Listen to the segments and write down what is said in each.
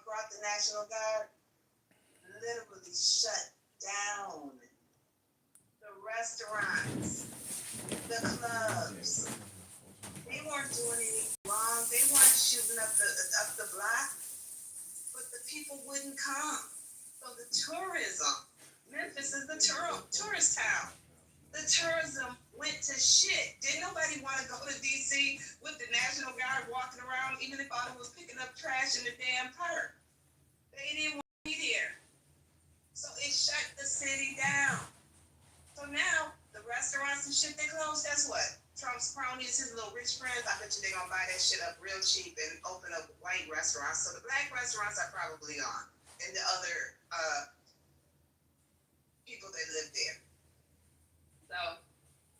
brought the National Guard, literally shut down the restaurants, the clubs. They weren't doing any wrong. They weren't shooting up the block, but the people wouldn't come. So the tourism, Memphis is the tourist town. The tourism went to shit. Didn't nobody want to go to D.C. with the National Guard walking around, even if all it was picking up trash in the damn park. They didn't want to be there. So it shut the city down. So now the restaurants and shit they closed, guess what? Trump's cronies, his little rich friends, I bet you they're gonna buy that shit up real cheap and open up white restaurants. So the black restaurants are probably on. And the other people that live there. So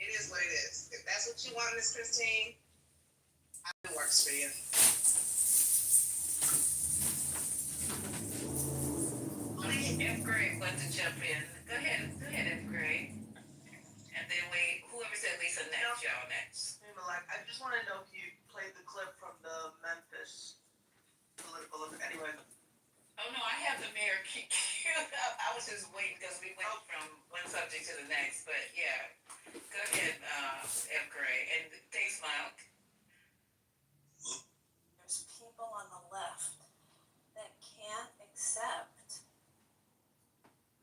it is what it is. If that's what you want, Miss Christine, it works for you. F. Gray wants to jump in. Go ahead, F. Gray. And then whoever said Lisa next, y'all next. I just want to know if you played the clip from the Memphis political. Anyway. Oh no, I have the mayor queued up. I was just waiting because we went from one subject to the next. But yeah, go ahead, F. Gray, and thanks, Mike. There's people on the left that can't accept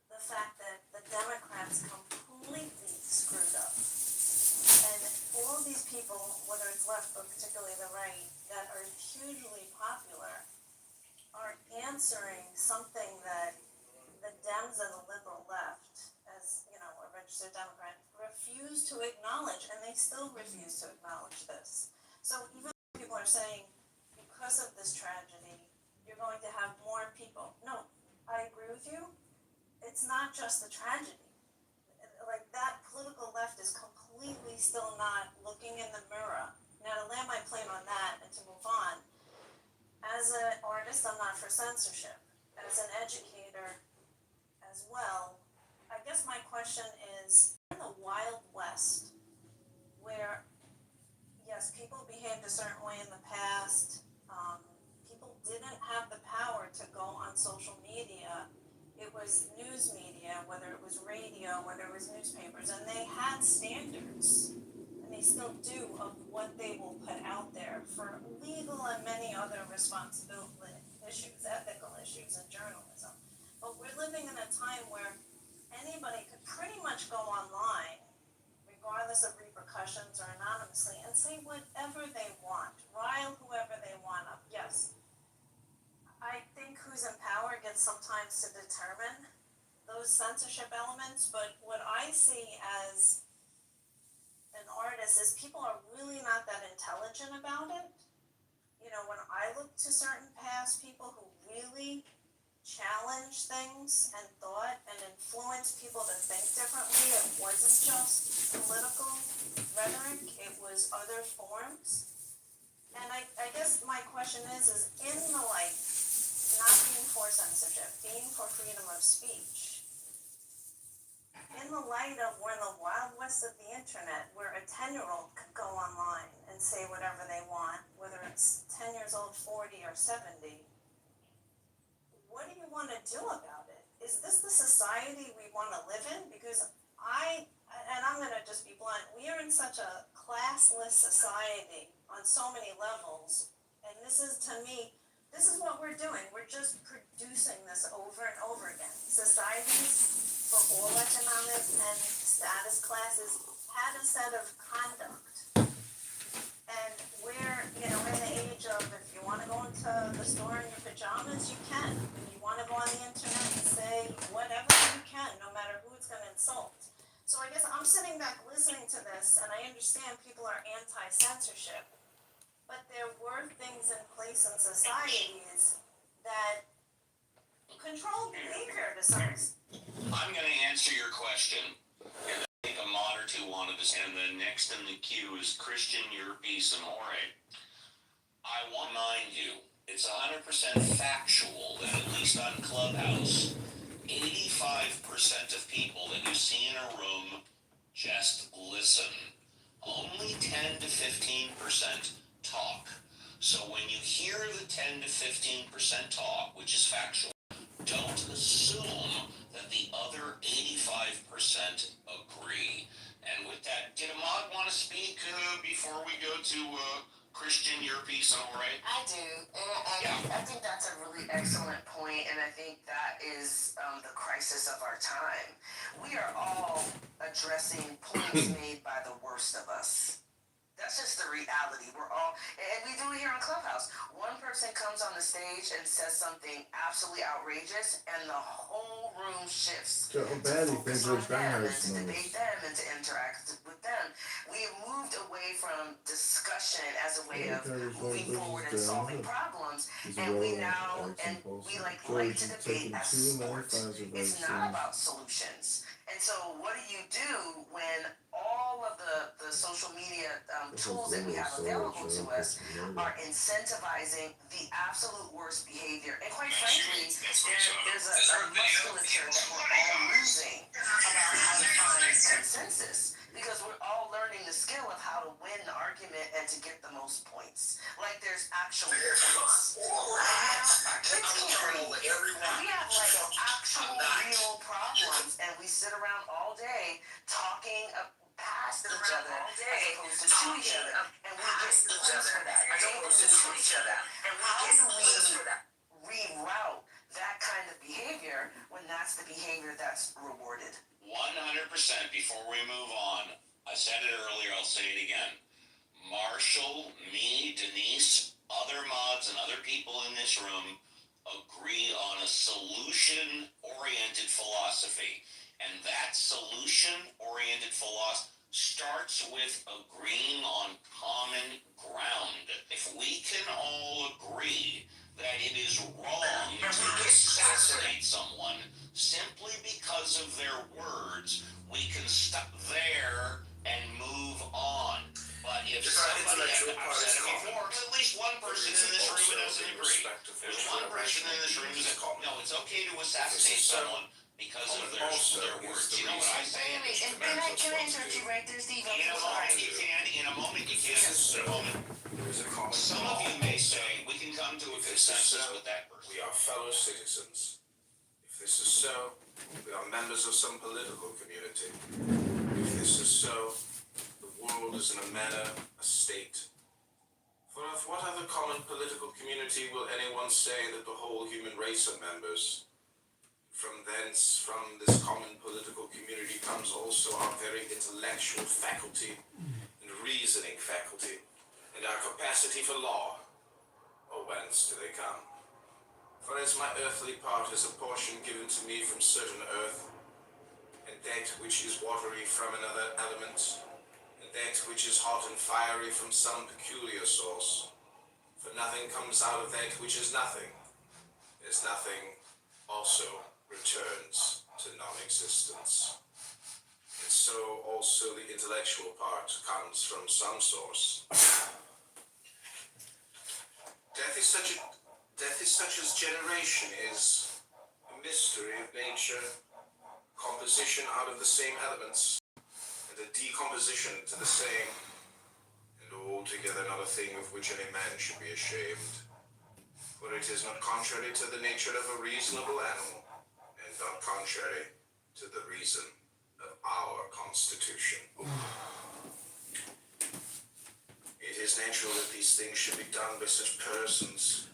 the fact that the Democrats completely screwed up. And all these people, whether it's left but particularly the right, that are hugely popular, are answering something that the Dems and the liberal left, as you know, a registered Democrat, refuse to acknowledge, and they still refuse to acknowledge this. So even people are saying, because of this tragedy, you're going to have more people. No, I agree with you. It's not just the tragedy. Like, that political left is completely still not looking in the mirror. Now, to land my plane on that and to move on, as an artist, I'm not for censorship. As an educator as well, I guess my question is, in the Wild West, where, yes, people behaved a certain way in the past, people didn't have the power to go on social media. It was news media, whether it was radio, whether it was newspapers, and they had standards, and they still do, of what they will put out there for legal and many other responsibility issues, ethical issues in journalism. But we're living in a time where anybody could pretty much go online, regardless of repercussions or anonymously, and say whatever they want, rile whoever they want up. Yes, I think who's in power gets sometimes to determine those censorship elements, but what I see as an artist is people are really not that intelligent about it. You know, when I look to certain past people who really challenged things and thought and influenced people to think differently, it wasn't just political rhetoric, it was other forms. And I guess my question is in the light, not being for censorship, being for freedom of speech, in the light of we're in the Wild West of the internet, where a 10-year-old could go online and say whatever they want, whether it's 10 years old, 40, or 70, what do you want to do about it? Is this the society we want to live in? Because I'm going to just be blunt, we are in such a classless society on so many levels, and this is, to me, this is what we're doing. We're just producing this over and over again. Societies for all economic and status classes had a set of conduct. And we're, in the age of, if you want to go into the store in your pajamas, you can. If you want to go on the internet and say whatever, you can, no matter who it's going to insult. So I guess I'm sitting back listening to this, and I understand people are anti-censorship. But there were things in place in societies that control behavior to some extent. I'm going to answer your question. And I think a mod or two wanted this. And the next in the queue is Christian Yerpees Amore. I want to remind you, it's 100% factual that at least on Clubhouse, 85% of people that you see in a room just listen. Only 10 to 15% talk. So when you hear the 10 to 15% 5% talk, which is factual. Don't assume that the other 85% agree. And with that, did Ahmad want to speak before we go to Christian, your piece on Ray? I do, and I think that's a really excellent point, and I think that is the crisis of our time. We are all addressing points made by the worst of us. That's just the reality. We're all, and we do it here on Clubhouse. One person comes on the stage and says something absolutely outrageous, and the whole room shifts How to bad he focus thinks on Rich them and Bangers to knows. debate them and to interact with them. We have moved away from discussion as a way of moving forward and solving problems, and we now we like to debate as sports. It's not about solutions. And so what do you do when all of the social media tools that we have available to us are incentivizing the absolute worst behavior? And quite frankly, there's a musculature that we're all losing about how to find consensus, because we're all learning the skill of how to win an argument and to get the most points. Like there's actual points. Our kids can't read. We have like actual real problems, and we sit around all day talking past each other as opposed to each other, and we get points for that. Don't believe each other. And how do we reroute that kind of behavior when that's the behavior that's rewarded? 100%. Before we move on, I said it earlier, I'll say it again. Marshall, me, Denise, other mods, and other people in this room agree on a solution-oriented philosophy. And that solution-oriented philosophy starts with agreeing on common ground. If we can all agree that it is wrong to assassinate someone simply because of their words, we can stop there and move on. But if somebody, I've said it before, there's at least one person in this room who doesn't agree. There's one person in this room who says, no, it's okay to assassinate someone because of their words. You know what I say? Wait, and can I interrupt you right there, Steve? In a moment you can. In a moment you can. In a moment. Some of you may say we can come to a consensus with that person. We are fellow citizens. If this is so, we are members of some political community. If this is so, the world is in a manner a state. For of what other common political community will anyone say that the whole human race are members? From thence, from this common political community comes also our very intellectual faculty and reasoning faculty and our capacity for law. Or whence do they come? For as my earthly part is a portion given to me from certain earth, and that which is watery from another element, and that which is hot and fiery from some peculiar source. For nothing comes out of that which is nothing, as nothing also returns to non-existence. And so also the intellectual part comes from some source. Death is such as generation is, a mystery of nature, composition out of the same elements, and a decomposition to the same, and altogether not a thing of which any man should be ashamed. For it is not contrary to the nature of a reasonable animal, and not contrary to the reason of our constitution. It is natural that these things should be done by such persons.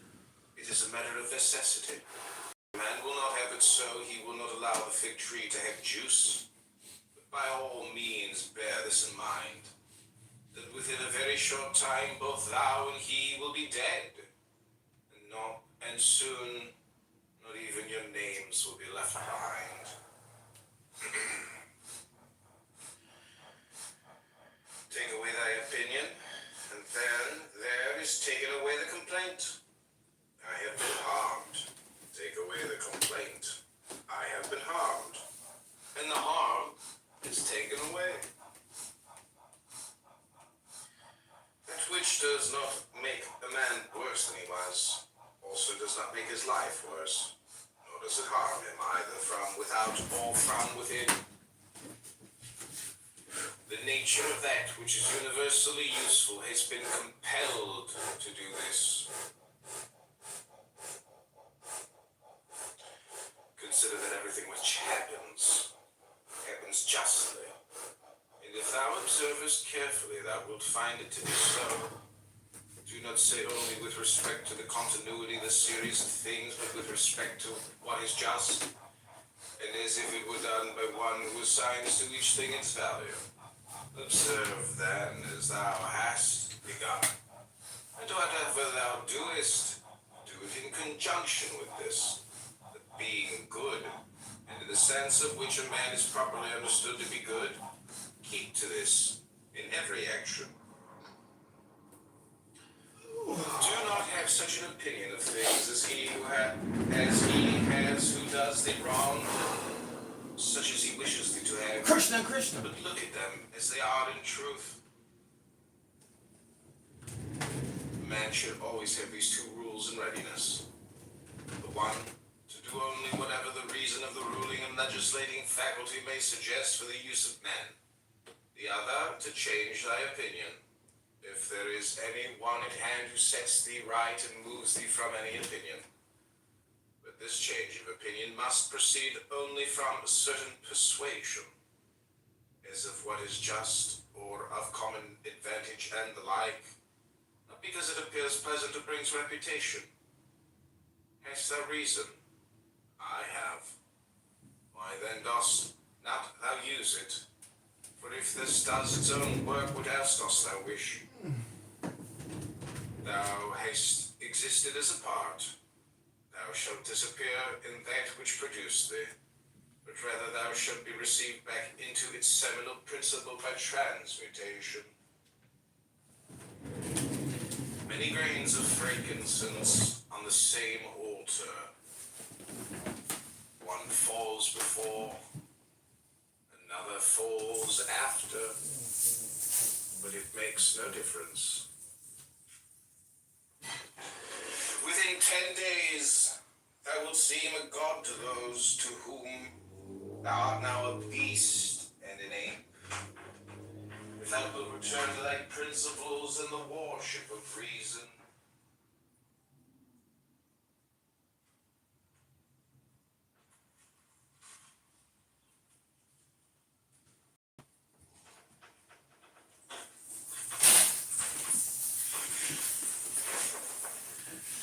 It is a matter of necessity. Man will not have it so, he will not allow the fig tree to have juice. But by all means bear this in mind, that within a very short time both thou and he will be dead, and soon not even your names will be left behind. Take away thy opinion, and then there is taken away the complaint. I have been harmed. Take away the complaint. I have been harmed. And the harm is taken away. That which does not make a man worse than he was, also does not make his life worse, nor does it harm him either from without or from within. The nature of that which is universally useful has been compelled to do this. consider that everything which happens justly. And if thou observest carefully, thou wilt find it to be so. Do not say only with respect to the continuity, the series of things, but with respect to what is just, and as if it were done by one who assigns to each thing its value. Observe then as thou hast begun, and whatever thou doest, do it in conjunction with this, the being good, and in the sense of which a man is properly understood to be good. Keep to this in every action. Do not have such an opinion of things as he has who does thee wrong, such as he wishes thee to have. Krishna. But look at them as they are in truth. A man should always have these two rules in readiness. The one, to do only whatever the reason of the ruling and legislating faculty may suggest for the use of men. The other, to change thy opinion, if there is any one at hand who sets thee right and moves thee from any opinion. But this change of opinion must proceed only from a certain persuasion, as of what is just or of common advantage and the like, not because it appears pleasant or brings reputation. Hast thou reason? I have. Why then dost not thou use it? For if this does its own work, what else dost thou wish? Thou hast existed as a part. Thou shalt disappear in that which produced thee, but rather thou shalt be received back into its seminal principle by transmutation. Many grains of frankincense on the same altar. One falls before, another falls after, but it makes no difference. Within 10 days, thou wilt seem a god to those to whom thou art now a beast and an ape. If thou wilt return to thy principles and the worship of reason,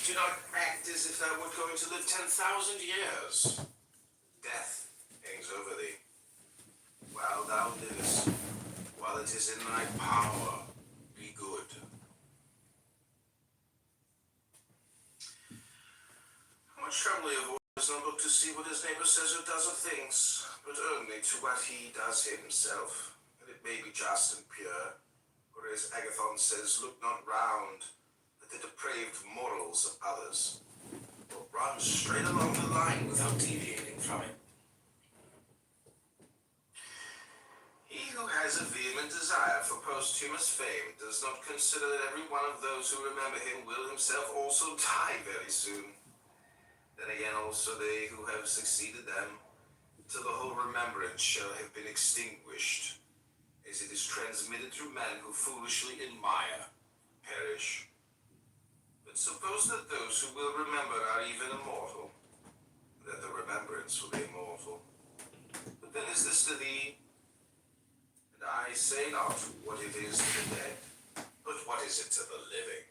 do not act as if thou wert going to live 10,000 years. Death hangs over thee. While thou livest, while it is in thy power, be good. How much trouble he avoids does not look to see what his neighbor says or does of things, but only to what he does himself, and it may be just and pure. For as Agathon says, look not round at the depraved morals of others, but run straight along the line without deviating from it. He who has a vehement desire for posthumous fame does not consider that every one of those who remember him will himself also die very soon. Then again also they who have succeeded them, till the whole remembrance shall have been extinguished, as it is transmitted through men who foolishly admire, perish. But suppose that those who will remember are even immortal, that the remembrance will be immortal. But then is this to thee? And I say not what it is to the dead, but what is it to the living?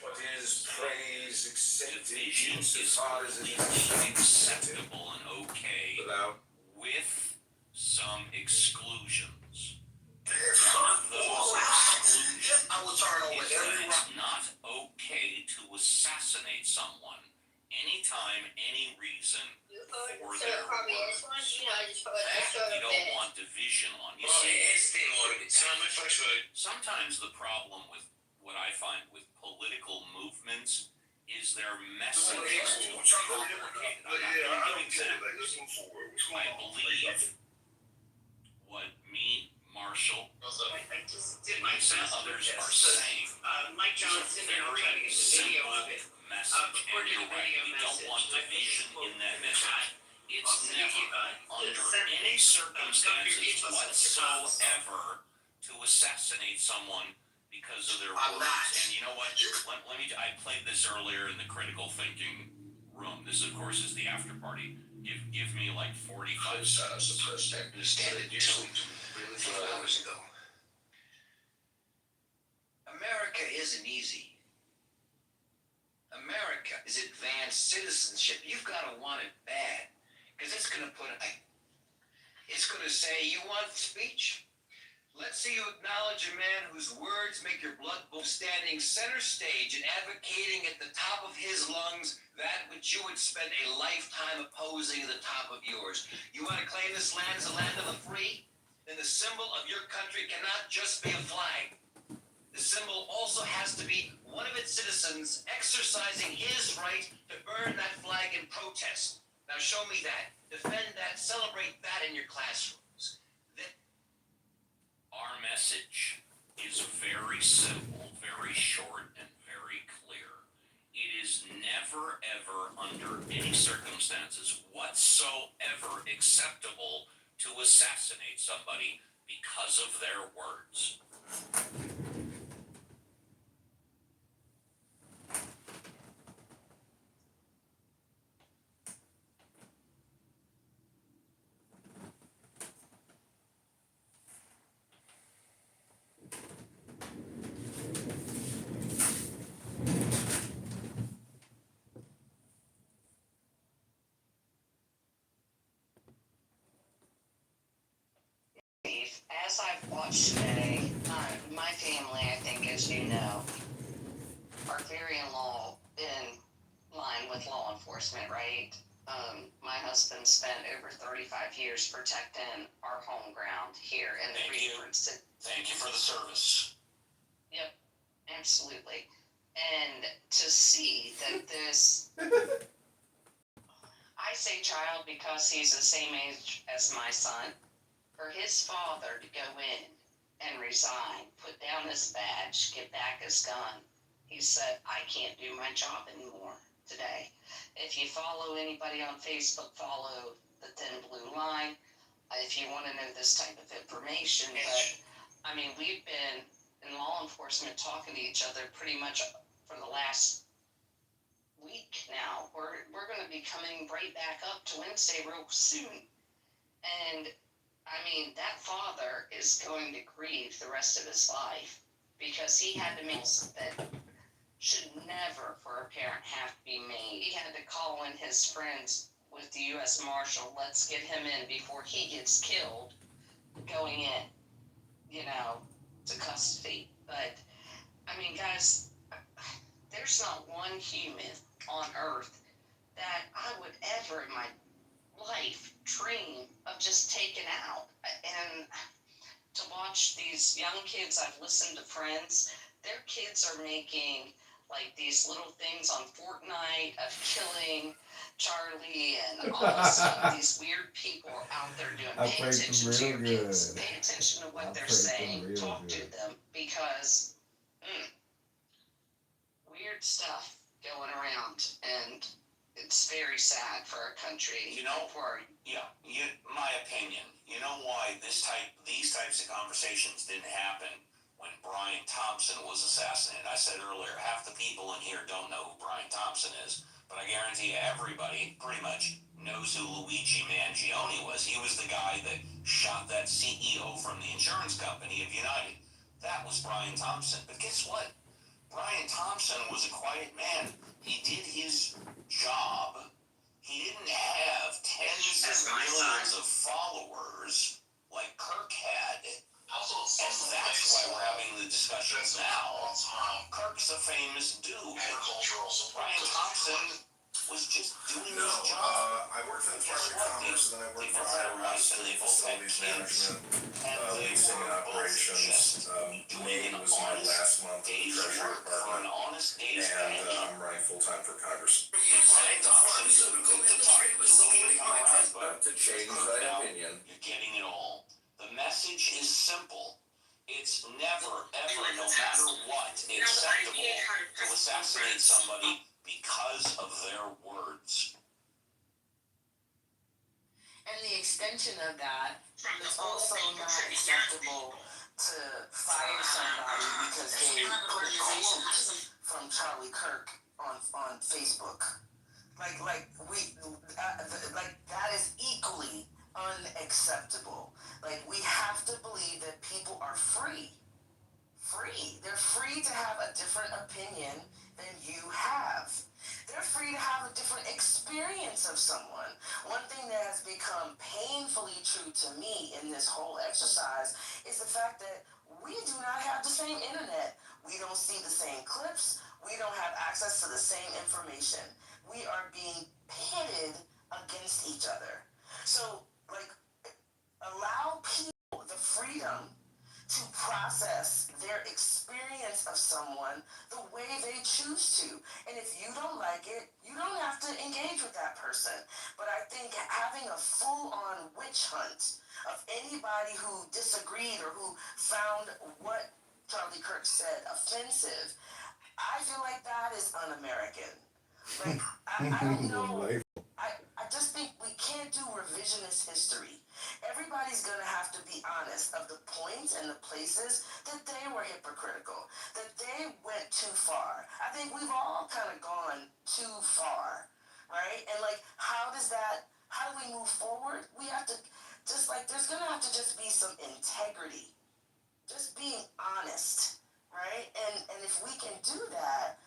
What is praise accepted Division is insofar as it is completely acceptable and okay, without with some exclusions. One of those exclusions I will turn over is that every it's not okay to assassinate someone anytime, any reason for their words. You don't want division on you. Sometimes the problem with what I find with political movements is their message is too complicated. I'm not going to give examples. I believe what me, Marshall, and some others are saying Mike is a Johnson, and I'm trying to very get the video simple of it. message. And Recording you're a right, video we don't message. want division in that message. It's Also, never, under send any me, circumstances details of your whatsoever, to assassinate someone because of their I'm words. not. And you know what? Let me. I played this earlier in the critical thinking room. This, of course, is the after party. Give me like 45 seconds. Supposed to understand it usually really 2 hours ago. America isn't easy. America is advanced citizenship. You've got to want it bad, because it's going to say, you want speech? Let's see you acknowledge a man whose words make your blood boil, standing center stage and advocating at the top of his lungs that which you would spend a lifetime opposing at the top of yours. You want to claim this land as a land of the free? Then the symbol of your country cannot just be a flag. The symbol also has to be one of its citizens exercising his right to burn that flag in protest. Now show me that. Defend that. Celebrate that in your classrooms. Our message is very simple, very short, and very clear. It is never, ever, under any circumstances whatsoever acceptable to assassinate somebody because of their words. As I've watched today, my family, I think, as you know, are very in line with law enforcement, right? My husband spent over 35 years protecting our home ground here in the Thank you. Freeport City. Thank you for the service. Yep, absolutely. And to see that this, I say child because he's the same age as my son, for his father to go in and resign, put down his badge, get back his gun. He said, I can't do my job anymore today. If you follow anybody on Facebook, follow the Thin Blue Line. If you want to know this type of information, but I mean, we've been in law enforcement talking to each other pretty much for the last week now. We're going to be coming right back up to Wednesday real soon. And I mean, that father is going to grieve the rest of his life because he had to make that should never for a parent have to be made. He had to call in his friends with the U.S. Marshal, let's get him in before he gets killed going in, to custody. But, I mean, guys, there's not one human on earth that I would ever in my life dream of just taking out. And to watch these young kids, I've listened to friends, their kids are making like these little things on Fortnite of killing Charlie and all this stuff. These weird people are out there doing. Pay attention to your kids. Pay attention to what they're saying. Talk to them because weird stuff going around, and it's very sad for our country. My opinion. You know why these types of conversations didn't happen when Brian Thompson was assassinated? I said earlier, half the people in here don't know who Brian Thompson is, but I guarantee you everybody pretty much knows who Luigi Mangione was. He was the guy that shot that CEO from the insurance company of United. That was Brian Thompson. But guess what? Brian Thompson was a quiet man. He did his job. He didn't have tens of millions of followers like Kirk had. And that's why we're having the discussions now. Kirk's a famous dude. Brian Thompson was just doing his job. I worked for the Department of Commerce, and then I worked for IRS, facilities management, leasing and operations. May was my last month in the Treasury Department, and I'm running full-time for Congress. To change that opinion. You're getting it all. The message is simple. It's never, ever, no matter what, acceptable to assassinate somebody because of their words. And the extension of that, it's also not acceptable to fire somebody because they put a quote from Charlie Kirk on Facebook. Like that acceptable. Like, we have to believe that people are free. They're free to have a different opinion than you have. They're free to have a different experience of someone. One thing that has become painfully true to me in this whole exercise is the fact that we do not have the same internet. We don't see the same clips. We don't have access to the same information. We are being pitted against each other. So, like, allow people the freedom to process their experience of someone the way they choose to. And if you don't like it, you don't have to engage with that person. But I think having a full-on witch hunt of anybody who disagreed or who found what Charlie Kirk said offensive, I feel like that is un-American. Like, I don't know. I just think we can't do revisionist history. Everybody's gonna have to be honest of the points and the places that they were hypocritical, that they went too far. I think we've all kind of gone too far, right? And like, how do we move forward? We have to, just like, there's gonna have to just be some integrity, just being honest, right? And if we can do that,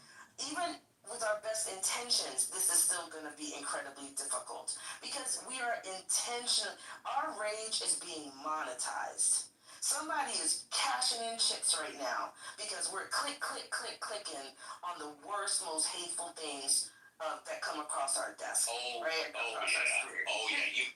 even with our best intentions, this is still going to be incredibly difficult because we are intentional. Our rage is being monetized. Somebody is cashing in chips right now because we're clicking on the worst, most hateful things that come across our desk. Right? Oh yeah.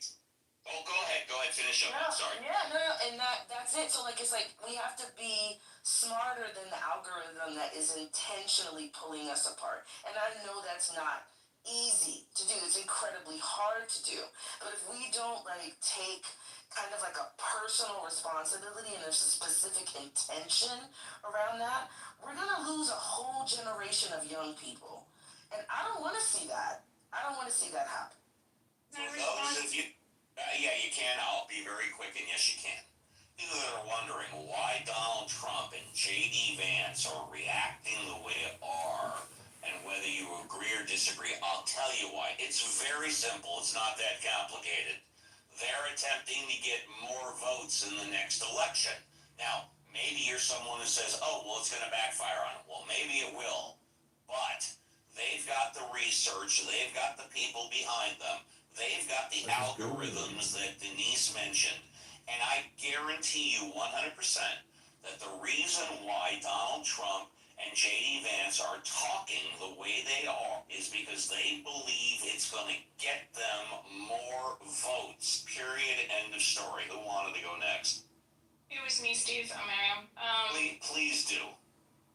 Go ahead, finish up. I'm sorry. No, and that's it. So like, it's like we have to be smarter than the algorithm that is intentionally pulling us apart. And I know that's not easy to do. It's incredibly hard to do. But if we don't like take kind of like a personal responsibility and there's a specific intention around that, we're gonna lose a whole generation of young people. And I don't want to see that. I don't want to see that happen. For those of you, yeah, you can. I'll be very quick, and yes, you can. You that are wondering why Donald Trump and J.D. Vance are reacting the way they are, and whether you agree or disagree, I'll tell you why. It's very simple. It's not that complicated. They're attempting to get more votes in the next election. Now, maybe you're someone who says, oh, well, it's going to backfire on it. Well, maybe it will. But they've got the research. They've got the people behind them. They've got the algorithms that Denise mentioned. And I guarantee you 100% that the reason why Donald Trump and J.D. Vance are talking the way they are is because they believe it's going to get them more votes. Period. End of story. Who wanted to go next? It was me, Steve. Miriam. Please do.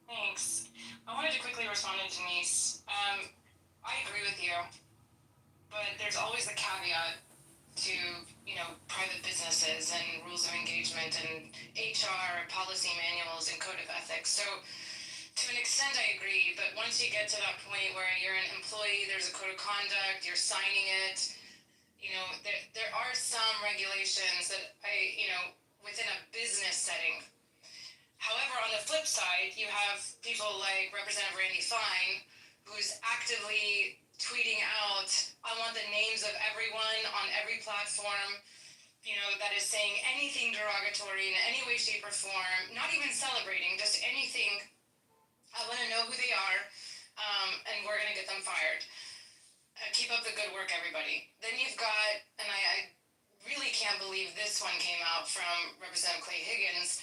Thanks. I wanted to quickly respond to Denise. I agree with you, but there's always the caveat to, private businesses and rules of engagement and HR policy manuals and code of ethics. So to an extent I agree, but once you get to that point where you're an employee, there's a code of conduct, you're signing it, there are some regulations that within a business setting. However, on the flip side, you have people like Representative Randy Fine, who's actively tweeting out, I want the names of everyone on every platform, that is saying anything derogatory in any way, shape, or form, not even celebrating, just anything. I want to know who they are, and we're going to get them fired. Keep up the good work, everybody. Then you've got, and I really can't believe this one came out from Representative Clay Higgins,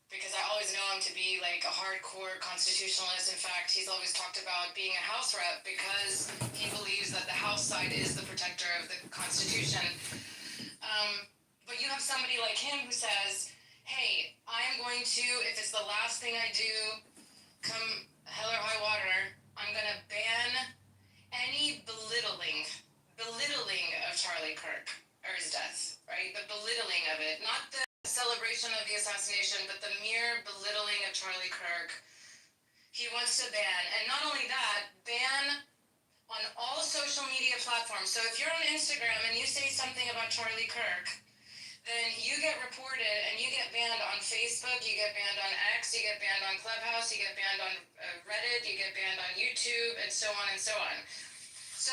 because I always know him to be like a hardcore constitutionalist. In fact, he's always talked about being a House rep because he believes that the House side is the protector of the Constitution. But you have somebody like him who says, hey, I'm going to, if it's the last thing I do, come hell or high water, I'm going to ban any belittling of Charlie Kirk or his death, right? The belittling of it, not the celebration of the assassination, but the mere belittling of Charlie Kirk. He wants to ban, and not only that, ban on all social media platforms. So if you're on Instagram and you say something about Charlie Kirk, then you get reported and you get banned on Facebook, you get banned on X, you get banned on Clubhouse, you get banned on Reddit, you get banned on YouTube, and so on and so on. So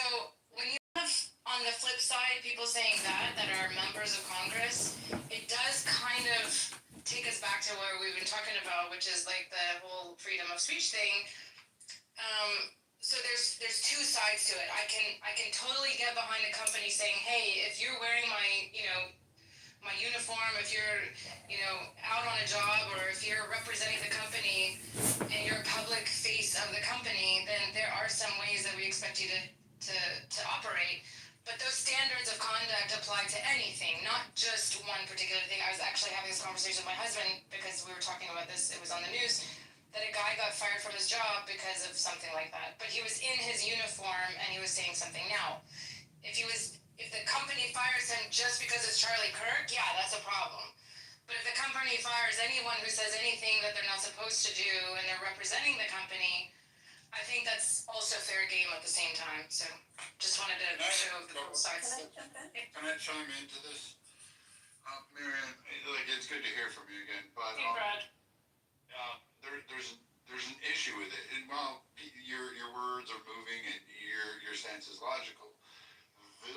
when you have on on the flip side, people saying that are members of Congress, it does kind of take us back to where we've been talking about, which is like the whole freedom of speech thing. So there's two sides to it. I can totally get behind a company saying, hey, if you're wearing my my uniform, if you're out on a job, or if you're representing the company and you're a public face of the company, then there are some ways that we expect you to operate. But those standards of conduct apply to anything, not just one particular thing. I was actually having this conversation with my husband because we were talking about this. It was on the news that a guy got fired from his job because of something like that. But he was in his uniform and he was saying something. Now, if the company fires him just because it's Charlie Kirk, yeah, that's a problem. But if the company fires anyone who says anything that they're not supposed to do and they're representing the company, I think that's also fair game at the same time. So just wanted to show both sides. Can I jump in? Can I chime into this? Marianne, like, it's good to hear from you again, but Hey, Brad. there's an issue with it. And while your words are moving and your stance is logical,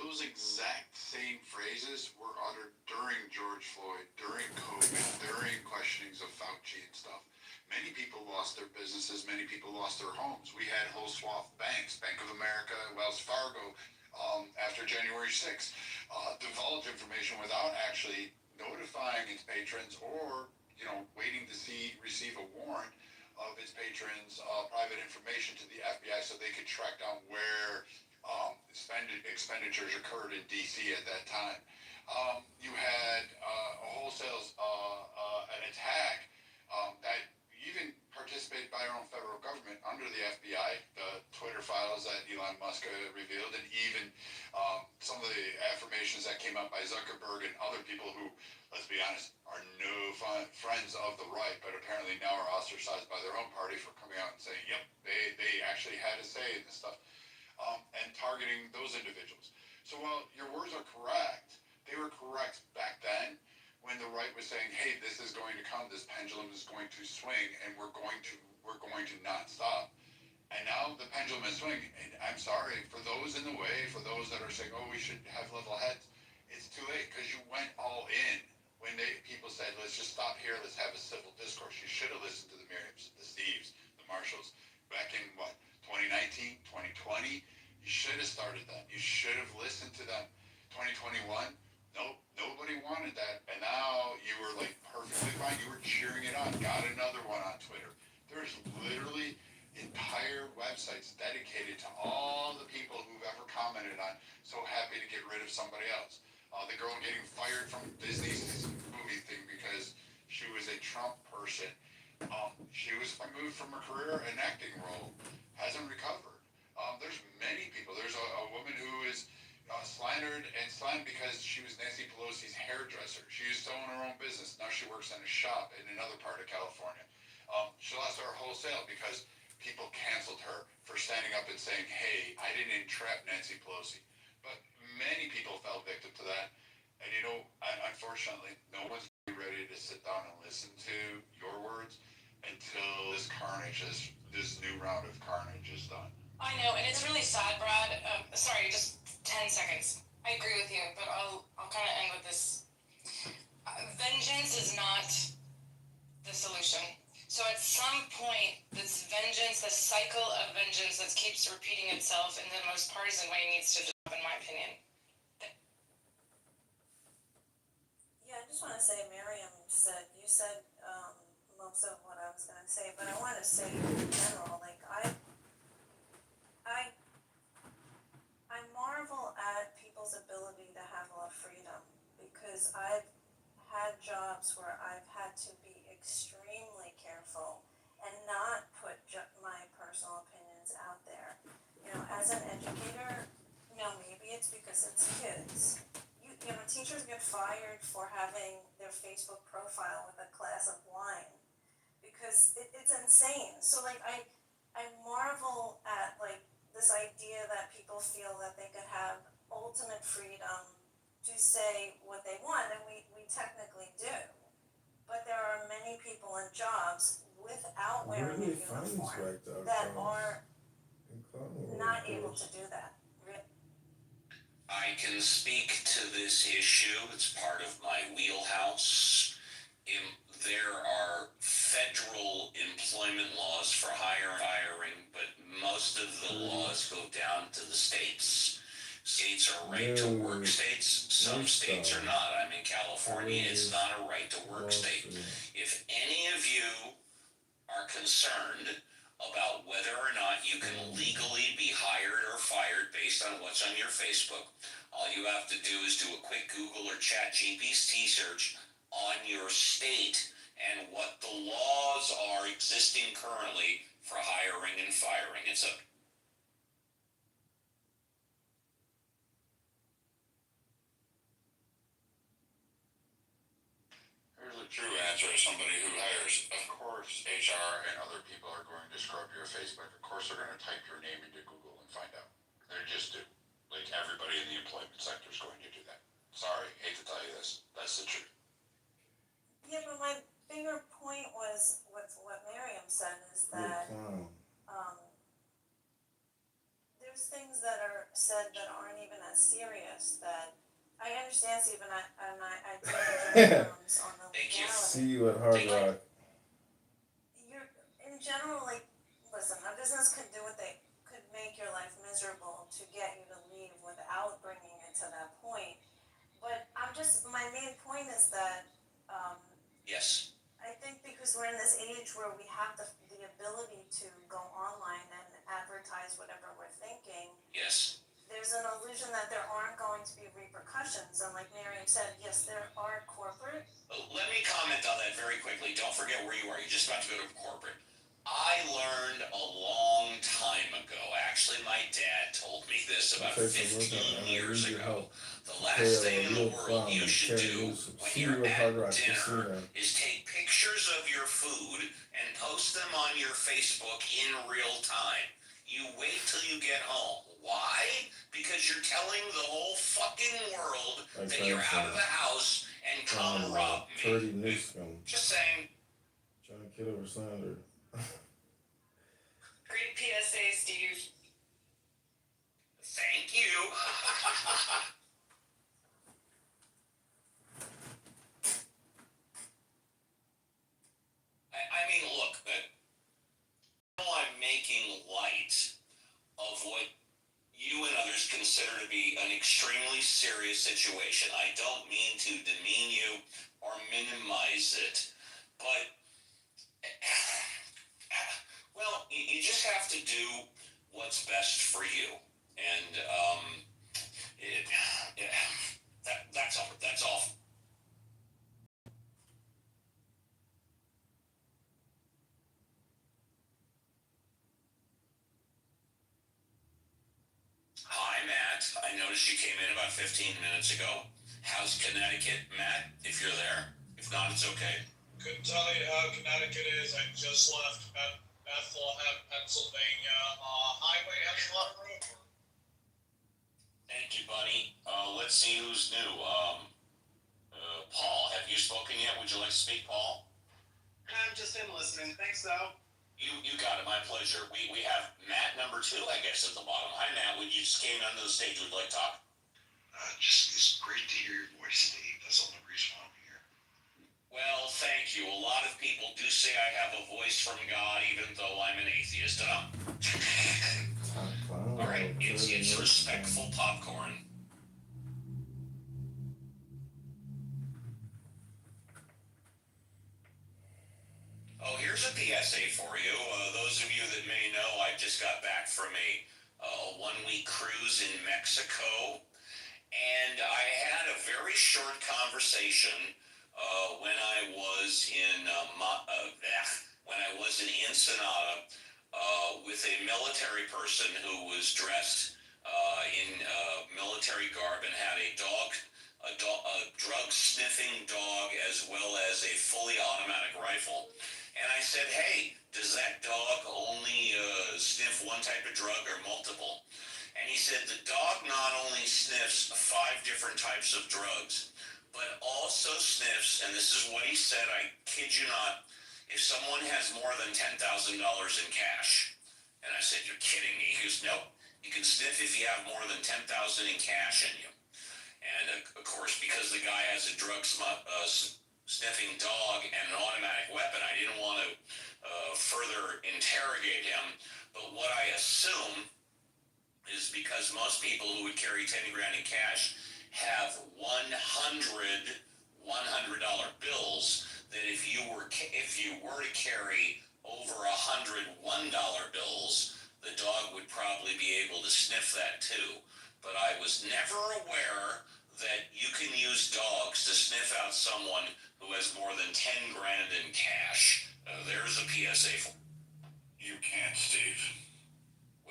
those exact same phrases were uttered during George Floyd, during COVID, during questionings of Fauci and stuff. Many people lost their businesses. Many people lost their homes. We had whole swath banks, Bank of America, Wells Fargo, after January 6th, divulge information without actually notifying its patrons or, waiting to receive a warrant of its patrons' private information to the FBI so they could track down where expenditures occurred in D.C. at that time. You had a wholesale an attack that even participated by our own federal government under the FBI, the Twitter files that Elon Musk revealed, and even some of the affirmations that came out by Zuckerberg and other people who, let's be honest, are no friends of the right, but apparently now are ostracized by their own party for coming out and saying, yep, they actually had a say in this stuff, and targeting those individuals. So while your words are correct, they were correct back then, when the right was saying, hey, this is going to come, this pendulum is going to swing, and we're going to not stop. And now the pendulum is swinging. And I'm sorry, for those in the way, for those that are saying, oh, we should have level heads, it's too late, because you went all in when people said, let's just stop here, let's have a civil discourse. You should have listened to the Miriams, the Steves, the Marshalls, back in, 2019, 2020? You should have started them. You should have listened to them. 2021? Nope, nobody wanted that, and now you were like perfectly fine. You were cheering it on. Got another one on Twitter. There's literally entire websites dedicated to all the people who've ever commented on so happy to get rid of somebody else. The girl getting fired from Disney's movie thing because she was a Trump person. She was removed from her career, an acting role, hasn't recovered. There's many people. There's a woman who is slandered because she was Nancy Pelosi's hairdresser. She used to own her own business. Now she works in a shop in another part of California. She lost her wholesale because people canceled her for standing up and saying, hey, I didn't entrap Nancy Pelosi. But many people fell victim to that. And unfortunately, no one's ready to sit down and listen to your words until this carnage, this new round of carnage is done. I know, and it's really sad, Brad. Sorry, just 10 seconds. I agree with you, but I'll kind of end with this. Vengeance is not the solution. So at some point, this vengeance, the cycle of vengeance that keeps repeating itself in the most partisan way needs to stop, in my opinion. Yeah, I just want to say, Miriam you said most of what I was going to say, but I want to say in general, like I marvel at people's ability to have a lot of freedom, because I've had jobs where I've had to be extremely careful and not put my personal opinions out there. As an educator, maybe it's because it's kids. Teachers get fired for having their Facebook profile with a glass of wine because it's insane. So I marvel at this idea that people feel that they could have ultimate freedom to say what they want, and we technically do. But there are many people in jobs without wearing a uniform that are not able to do that. I can speak to this issue. It's part of my wheelhouse. There are federal employment laws for hiring, but most of the laws go down to the states. States are right to work states. Some states are not. I'm in California. It's not a right to work state. If any of you are concerned about whether or not you can legally be hired or fired based on what's on your Facebook, all you have to do is do a quick Google or Chat GPT search on your state and what the laws are existing currently for hiring and firing. It's a Here's a true answer as somebody who hires. Of course, HR and other people are going to scrub your Facebook. Of course, they're going to type your name into Google and find out. They just do. Like everybody in the employment sector is going to do that. Sorry, hate to tell you this. That's the truth. Yeah, but my bigger point was with what Miriam said is that there's things that are said that aren't even as serious. That I understand, Steve, and I do enjoy terms on the legality. See you at Hard Rock. You're in general, like, listen, a business could do what they could make your life miserable to get you to leave without bringing it to that point. But my main point is that yes. I think because we're in this age where we have the ability to go online and advertise whatever we're thinking, Yes. there's an illusion that there aren't going to be repercussions. And like Miriam said, yes, there are corporate. Let me comment on that very quickly. Don't forget where you are. You're just about to go to corporate. I learned a long time ago. Actually, my dad told me this about 15 years ago. The last thing in the world you should do when you're at dinner is take pictures of your food and post them on your Facebook in real time. You wait till you get home. Why? Because you're telling the whole fucking world that you're out of the house and come rob me. Just saying. Trying to Kitover Slander. Great PSA, Steve. Thank you. I mean, look, I'm making light of what you and others consider to be an extremely serious situation. I don't mean to demean you or minimize it, but well, you just have to do what's best for you, and that's all. That's all. Hi, Matt. I noticed you came in about 15 minutes ago. How's Connecticut, Matt? If you're there. If not, it's okay. Couldn't tell you how Connecticut is. I just left Bethlehem, Pennsylvania. Highway has a lot of room. Thank you, buddy. Let's see who's new. Paul, have you spoken yet? Would you like to speak, Paul? I'm just in listening. Thanks, though. You got it. My pleasure. We have Matt number 2, I guess, at the bottom. Hi, Matt. When you just came onto the stage, would you like to talk? It's great to hear your voice, Steve. That's the only reason I'm here. Well, thank you. A lot of people do say I have a voice from God, even though I'm an atheist. All right, it's respectful popcorn. Oh, here's a PSA for you. Those of you that may know, I just got back from a 1-week cruise in Mexico, and I had a very short conversation when I was in Ensenada with a military person who was dressed in military garb and had a drug sniffing dog as well as a fully automatic rifle. And I said, hey, does that dog only sniff one type of drug or multiple? And he said, the dog not only sniffs 5 different types of drugs, but also sniffs, and this is what he said, I kid you not, if someone has more than $10,000 in cash. And I said, you're kidding me. He goes, nope. He can sniff if you have more than 10,000 in cash in you. And of course, because the guy has a sniffing dog and an automatic weapon, I didn't want to further interrogate him. But what I assume is because most people who would carry 10 grand in cash have $100 bills, that if you were to carry over $101 bills, the dog would probably be able to sniff that too. But I was never aware that you can use dogs to sniff out someone who has more than 10 grand in cash. There's a PSA for You can't, Steve.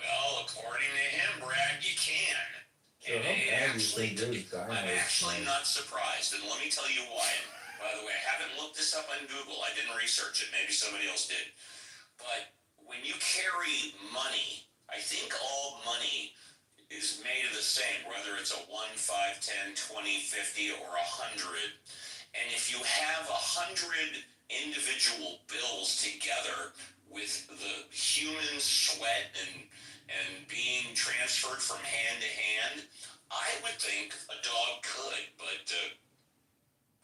well, according to him, Brad, you can. So And how it bad do you actually, think this I'm dino actually is? not surprised, and let me tell you why. By the way, I haven't looked this up on Google. I didn't research it. Maybe somebody else did. But when you carry money, I think all money is made of the same, whether it's a 1, 5, 10, 20, 50, or 100. And if you have 100 individual bills together with the human sweat and being transferred from hand to hand, I would think a dog could, but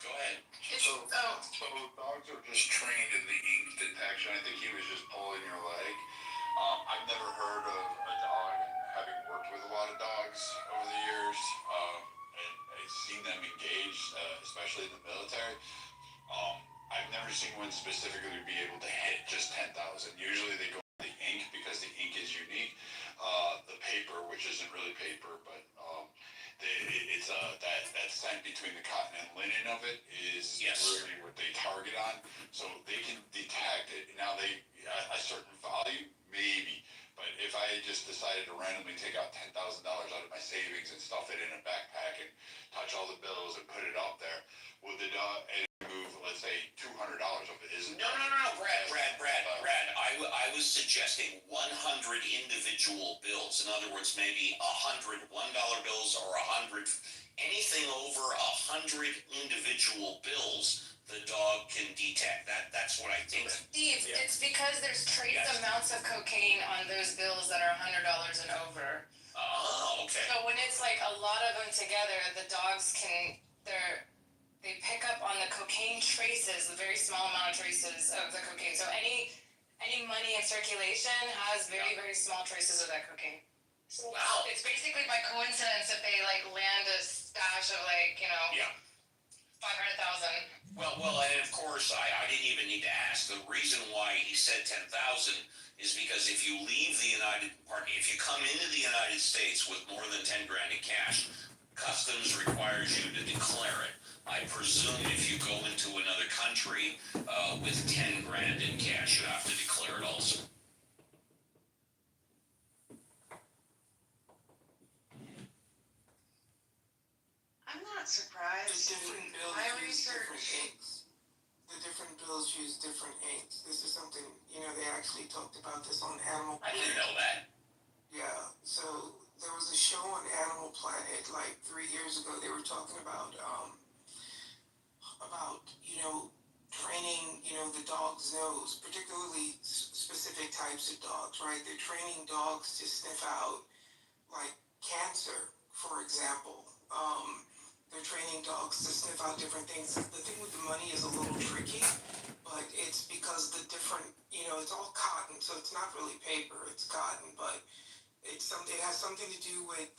go ahead. So dogs are just trained in the ink detection. I think he was just pulling your leg. I've never heard of a dog, having worked with a lot of dogs over the years, and I've seen them engaged, especially in the military. I've never seen one specifically be able to hit just 10,000. Usually they go with the ink because the ink is unique. The paper, which isn't really paper, but it's that scent between the cotton and linen of it is really what they target on. So they can detect it. Now a certain value, maybe. But if I just decided to randomly take out $10,000 out of my savings and stuff it in a backpack and touch all the bills and put it up there, would the dog move, let's say, $200 of it? Isn't No, Brad. I was suggesting 100 individual bills. In other words, maybe 100 $1 bills or 100, anything over 100 individual bills, the dog can detect. That's what I think. Steve, it's because there's trace amounts of cocaine on those bills that are $100 and over. Oh, okay. So when it's like a lot of them together, the dogs they pick up on the cocaine traces, the very small amount of traces of the cocaine. So any money in circulation has very, very small traces of that cocaine. Wow. It's basically by coincidence that they land a stash of 500,000. Well, and of course, I didn't even need to ask. The reason why he said 10,000 is because if you come into the United States with more than 10 grand in cash, customs requires you to declare it. I presume if you go into another country with 10 grand in cash, you have to declare it also. I'm not surprised. The different bills My use different research. inks. The different bills use different inks. This is something, they actually talked about this on Animal I Planet. didn't know that. Yeah, so there was a show on Animal Planet like 3 years ago. They were talking about training, the dog's nose, particularly specific types of dogs, right? They're training dogs to sniff out like cancer, for example. They're training dogs to sniff out different things. The thing with the money is a little tricky, but it's because the different, it's all cotton, so it's not really paper, it's cotton, but it has something to do with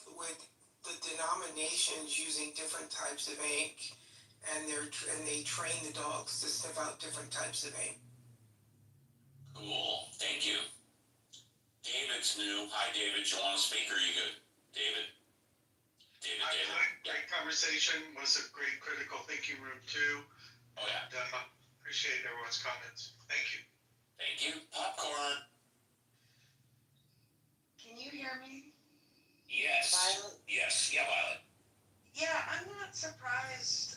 the denominations using different types of ink, and they train the dogs to sniff out different types of ink. Cool. Thank you. David's new. Hi, David. You want to speak or are you good? David. Great conversation. Was a great critical thinking room too. Oh yeah. And, appreciate everyone's comments. Thank you. Thank you. Popcorn. Can you hear me? Yes. Violet? Yes. Yeah, Violet. Yeah, I'm not surprised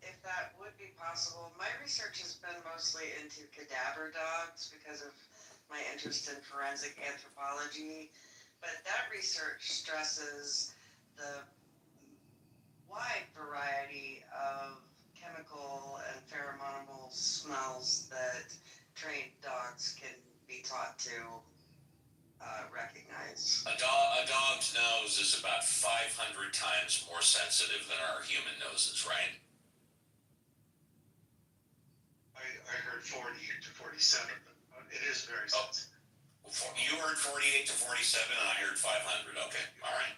if that would be possible. My research has been mostly into cadaver dogs because of my interest in forensic anthropology, but that research stresses the wide variety of chemical and pheromonal smells that trained dogs can be taught to recognize. A dog is about 500 times more sensitive than our human noses, right? I heard 48 to 47, but it is very sensitive. You heard 48 to 47, and I heard 500. Okay, all right.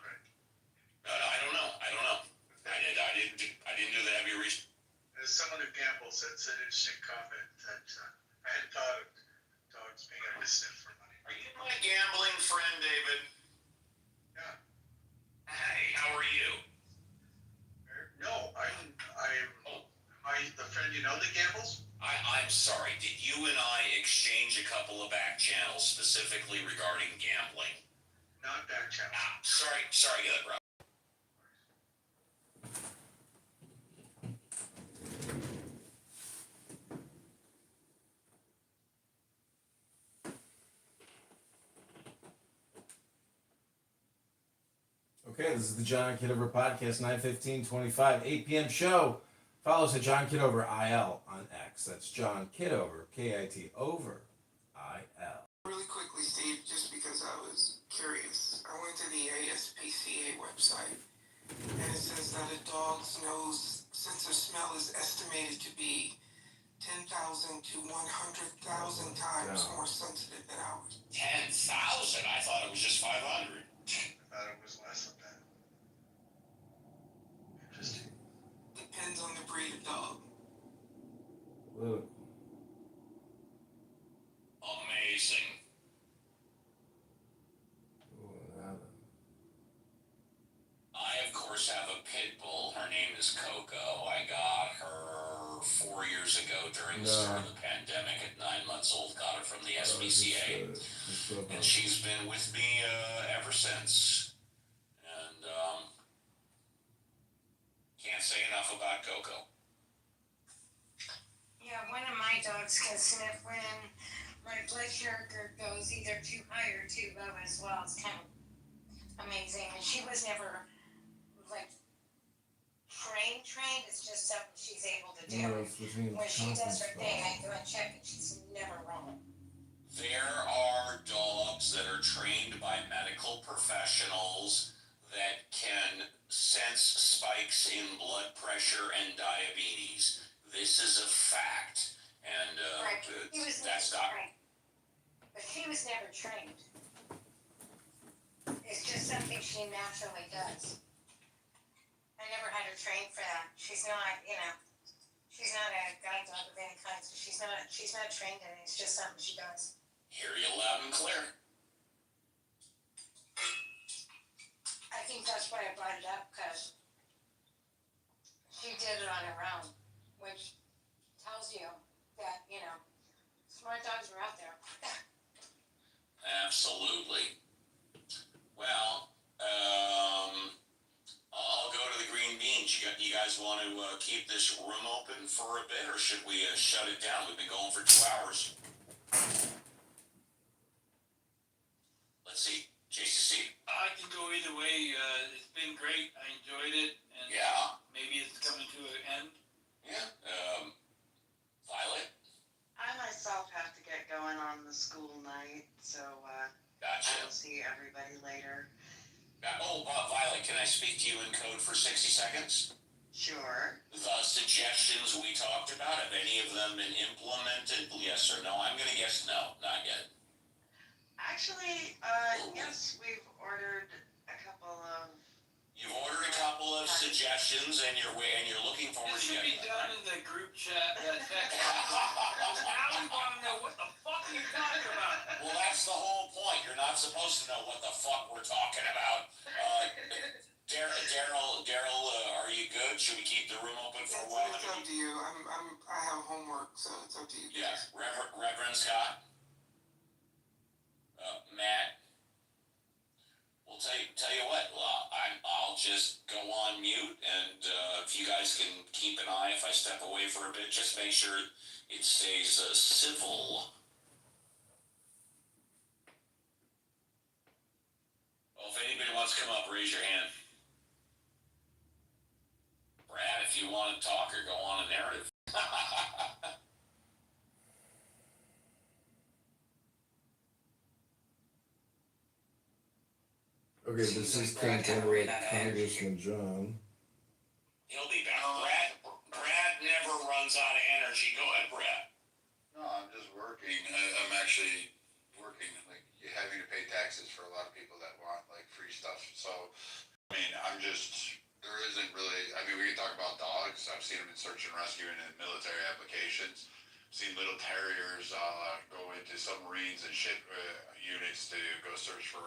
I don't know. I didn't do the heavy research. As someone who gambles, it's an interesting comment that I hadn't thought of dogs being able to sniff for money. Are you my gambling friend, David? Yeah. Hey, how are you? No, am I the friend you know that gambles? I'm sorry. Did you and I exchange a couple of back channels specifically regarding gambling? Not back channel. Sorry, get it, bro. Okay, this is the John Kitover Podcast, 9/15/25, 8 p.m. show. Follow us at John Kitover IL on X. That's John Kitover, K-I-T over I-L. Really quickly, Steve, just because I was curious, I went to the ASPCA website, and it says that a dog's nose sense of smell is estimated to be 10,000 to 100,000 times more sensitive than ours. 10,000? I thought it was just 500. I thought it was less than that. Interesting. Depends on the breed of dog. Look. Amazing. I, of course, have a pit bull. Her name is Coco. I got her 4 years ago during the start of the pandemic at 9 months old. Got her from the SPCA. And she's been with me ever since. And can't say enough about Coco. Yeah, one of my dogs can sniff when my blood sugar goes either too high or too low as well. It's kind of amazing. And she was never like trained. It's just something she's able to do. When she does her thing, I go and check and she's never wrong. There are dogs that are trained by medical professionals that can sense spikes in blood pressure and diabetes. This is a fact, and that's not right. But she was never trained. It's just something she naturally does. I never had her trained for that. She's not, she's not a guide dog of any kind. So she's not trained in it. It's just something she does. Hear you loud and clear. I think that's why I brought it up, because she did it on her own, which tells you that, smart dogs are out there. Absolutely. Well, I'll go to the green beans. You guys want to keep this room open for a bit, or should we shut it down? We've been going for 2 hours. Let's see. JCC. I can go either way. It's been great. I enjoyed it. And yeah. Maybe it's coming to an end. Yeah. Violet? I myself have to get going on the school night, so Gotcha. I will see everybody later. Violet, can I speak to you in code for 60 seconds? Sure. The suggestions we talked about, have any of them been implemented? Yes or no? I'm going to guess no, not yet. Actually, yes, we've ordered a couple of... You've ordered a couple of suggestions, and you're looking forward to getting them. It should be done in the group chat, that text. Now we want to know what the fuck are you talking about? Well, that's the whole point. You're not supposed to know what the fuck we're talking about. Daryl, are you good? Should we keep the room open for a while? It's up to you. I have homework, so it's up to you. Yeah, Reverend Scott, Matt. We'll tell you what. I'll just go on mute, and if you guys can keep an eye if I step away for a bit, just make sure it stays civil. Well, if anybody wants to come up, raise your hand. Brad, if you want to talk or go on a narrative. Okay, this is Congressman John. He'll be back. Brad never runs out of energy. Go ahead, Brad. No, I'm just working. I'm actually working, like, you're having to pay taxes for a lot of people that want, like, free stuff. So, I mean, there isn't really, I mean, we can talk about dogs. I've seen them in search and rescue and in military applications. Seen little terriers go into submarines and ship units to go search for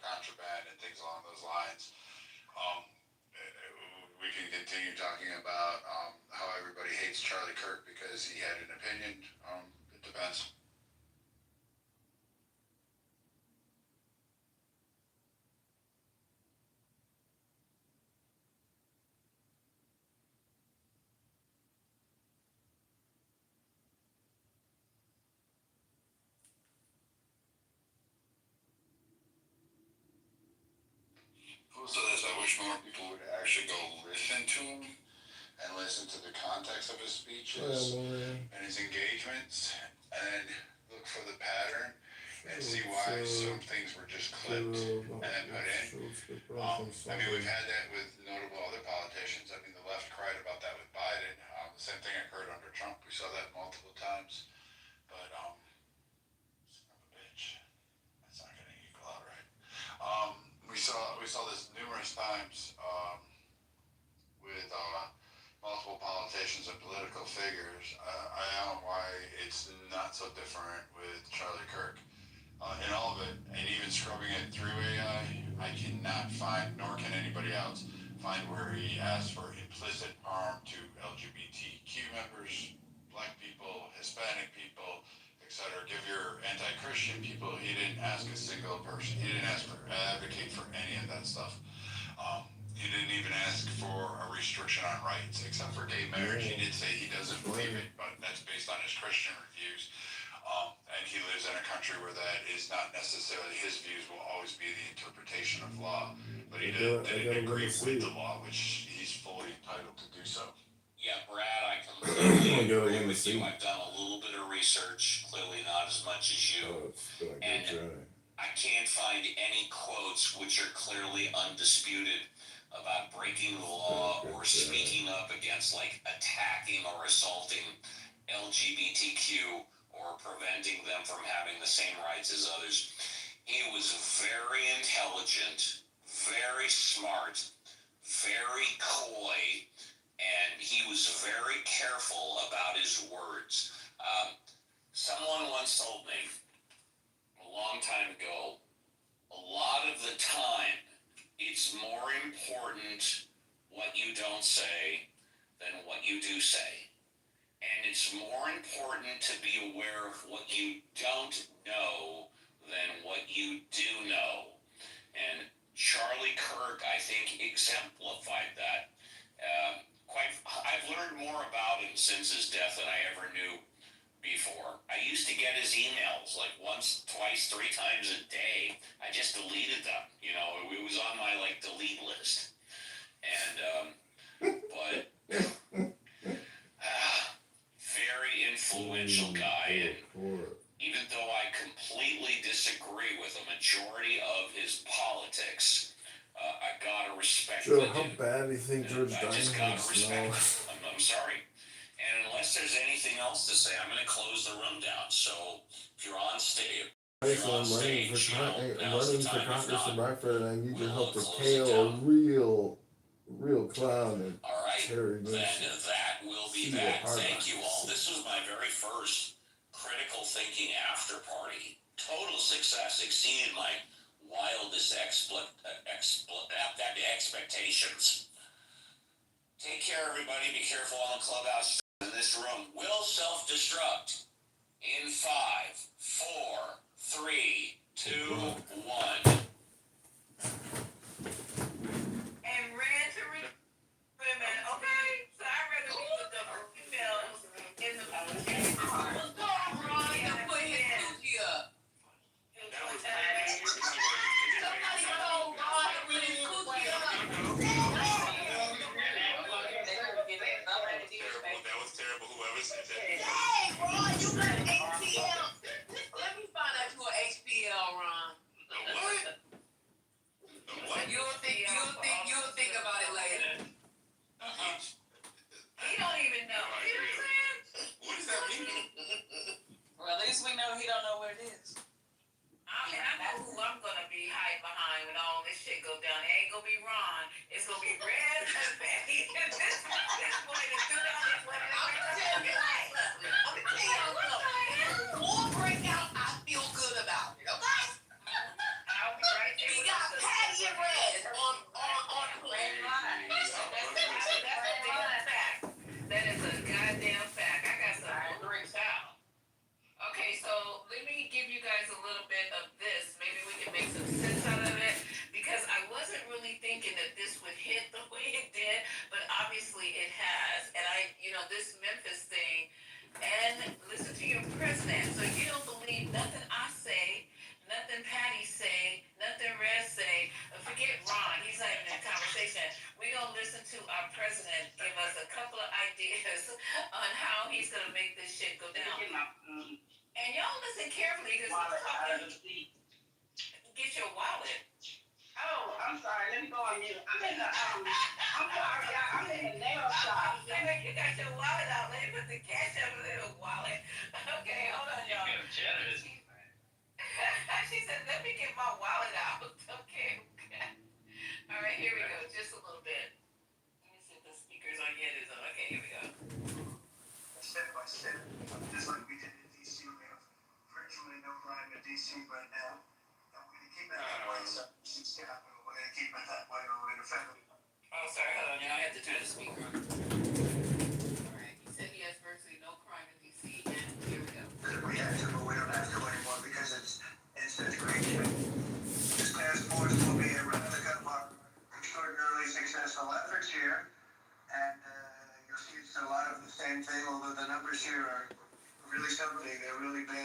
contraband and things along those lines. We can continue talking about how everybody hates Charlie Kirk because he had an opinion. It depends. So this, I wish more people would actually go listen to him and listen to the context of his speeches and his engagements and look for the pattern and see why some things were just clipped and then put in. I mean, we've had that with notable other politicians. I mean, the left cried about that with Biden. The same thing occurred under Trump. We saw that multiple times. But, son of a bitch. That's not gonna equal out right. We saw this numerous times with multiple politicians and political figures. I don't know why it's not so different with Charlie Kirk. In all of it, and even scrubbing it through AI, I cannot find, nor can anybody else, find where he asked for implicit harm to LGBTQ members, black people, Hispanic people, etc. Give your anti-Christian people. He didn't ask a single person. He didn't advocate for any of that stuff. He didn't even ask for a restriction on rights, except for gay marriage. He did say he doesn't believe it, but that's based on his Christian reviews. And he lives in a country where that is not necessarily his views, will always be the interpretation of law. But he didn't agree with the law, which he's fully entitled to do so. Yeah, Brad, I completely agree with you. I've done a little bit of research, clearly not as much as you. And I can't find any quotes which are clearly undisputed about breaking the law or speaking up against, like, attacking or assaulting LGBTQ or preventing them from having the same rights as others. He was very intelligent, very smart, very coy, and he was very careful about his words. Someone once told me a long time ago, a lot of the time, it's more important what you don't say than what you do say. And it's more important to be aware of what you don't know than what you do know. And Charlie Kirk, I think, exemplified that. I've learned more about him since his death than I ever knew before. I used to get his emails like once, twice, 3 times a day. I just deleted them. You know, it was on my, like, delete list. And, but very influential guy. And even though I completely disagree with the majority of his politics, I gotta respect Joe, how bad do you think George Diamond smells? I'm sorry. And unless there's anything else to say, I'm going to close the room down. So if you're on stage, I'm running for Congress in Rockford, and I need your help to KO a real clown and Terry then that will be that. Thank you all. This was my very first critical thinking after party. Total success, exceeded my wildest expectations. Take care, everybody. Be careful on the clubhouse. In this room will self-destruct in 5, 4, 3, 2, 1. And ran to women, okay? So I'd rather be with the females in the That was terrible. Whoever said that. Hey, Ron, you got HPL. Let me find out you an HPL, Ron. What? all this shit go down. It ain't gonna be Ron. It's gonna be Red and Betty. This boy that threw down this one. I'm gonna tell you something. War break out, I feel good about it, okay? I'll be right there. We got Patty and Red on Red line. That's a damn fact. That is a goddamn fact. I got some bricks out. Okay, so let me give you guys a little bit of this. Maybe we can make some sense out of it. Because I wasn't really thinking that this would hit the way it did, but obviously it has. And this Memphis thing, and listen to your president. So you don't believe nothing I say, nothing Patty say, nothing Red say. Forget Ron, he's not even in the conversation. We're going to listen to our president give us a couple of ideas on how he's going to make this shit go down. And y'all listen carefully because he's talking. Get your wallet. Oh, I'm sorry. Let me go on mute. I'm in the I'm sorry, y'all. I'm in the nail shop. You got your wallet out. Let me put the cash up in the wallet. Okay, hold on, y'all. She said, let me get my wallet out. Okay. All right, here we go. Just a little bit. Let me see if the speakers on yet is on. Okay, here we go. Step by step, just like we did in DC, we have virtually no crime in DC right now. And we're going to keep it that way. So we're going to keep it that way. We're going to federal. Oh, sorry. Hold on. Now I have to turn the speaker on. All right. He said he has virtually no crime in DC. And here we go. We have to, but we don't have to anymore because it's such great shape. This task force will be running the gun bar. Extraordinarily successful efforts here. And you'll see it's a lot of the same thing, although the numbers here are really something. They're really bad.